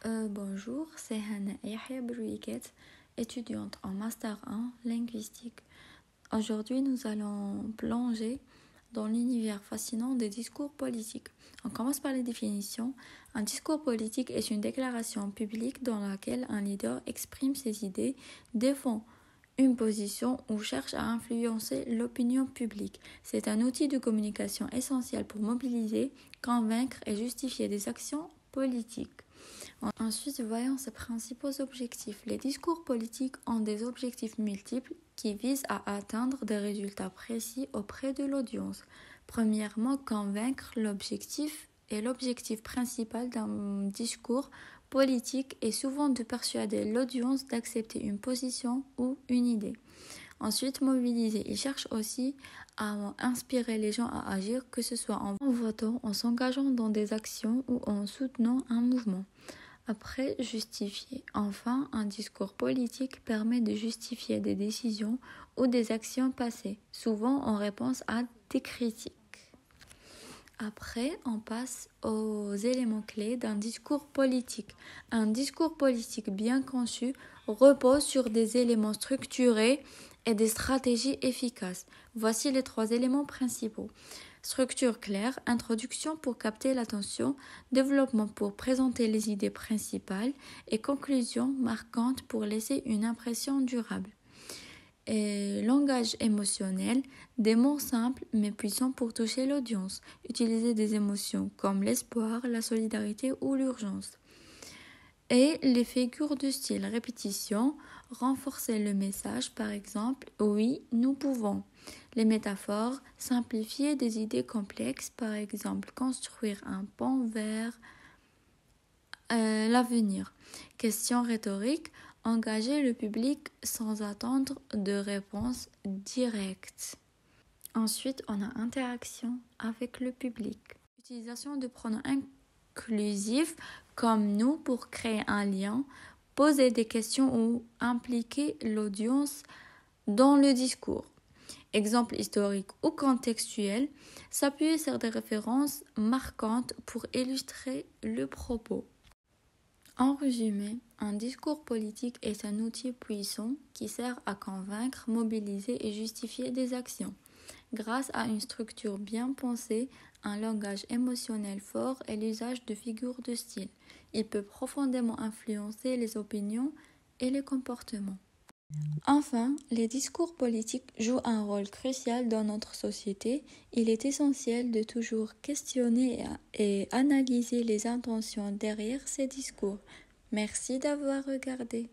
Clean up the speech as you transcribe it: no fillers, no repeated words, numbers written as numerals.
Bonjour, c'est Hana Yahya Brouiket, étudiante en Master 1 linguistique. Aujourd'hui, nous allons plonger dans l'univers fascinant des discours politiques. On commence par les définitions. Un discours politique est une déclaration publique dans laquelle un leader exprime ses idées, défend une position ou cherche à influencer l'opinion publique. C'est un outil de communication essentiel pour mobiliser, convaincre et justifier des actions politiques. Ensuite, voyons ses principaux objectifs. Les discours politiques ont des objectifs multiples qui visent à atteindre des résultats précis auprès de l'audience. Premièrement, convaincre. L'objectif principal d'un discours politique est souvent de persuader l'audience d'accepter une position ou une idée. Ensuite, mobiliser. Il cherche aussi à inspirer les gens à agir, que ce soit en votant, en s'engageant dans des actions ou en soutenant un mouvement. Après, justifier. Enfin, un discours politique permet de justifier des décisions ou des actions passées, souvent en réponse à des critiques. Après, on passe aux éléments clés d'un discours politique. Un discours politique bien conçu repose sur des éléments structurés et des stratégies efficaces. Voici les 3 éléments principaux. Structure claire, introduction pour capter l'attention, développement pour présenter les idées principales et conclusion marquante pour laisser une impression durable. Et langage émotionnel, des mots simples mais puissants pour toucher l'audience. Utiliser des émotions comme l'espoir, la solidarité ou l'urgence. Et les figures de style, répétition, renforcer le message, par exemple, oui, nous pouvons. Les métaphores, simplifier des idées complexes, par exemple, construire un pont vers l'avenir. Question rhétorique, engager le public sans attendre de réponse directe. Ensuite, on a interaction avec le public. Utilisation de pronoms inclusifs comme nous pour créer un lien, poser des questions ou impliquer l'audience dans le discours. Exemple historique ou contextuel, s'appuyer sur des références marquantes pour illustrer le propos. En résumé, un discours politique est un outil puissant qui sert à convaincre, mobiliser et justifier des actions. Grâce à une structure bien pensée, un langage émotionnel fort et l'usage de figures de style, il peut profondément influencer les opinions et les comportements. Enfin, les discours politiques jouent un rôle crucial dans notre société. Il est essentiel de toujours questionner et analyser les intentions derrière ces discours. Merci d'avoir regardé.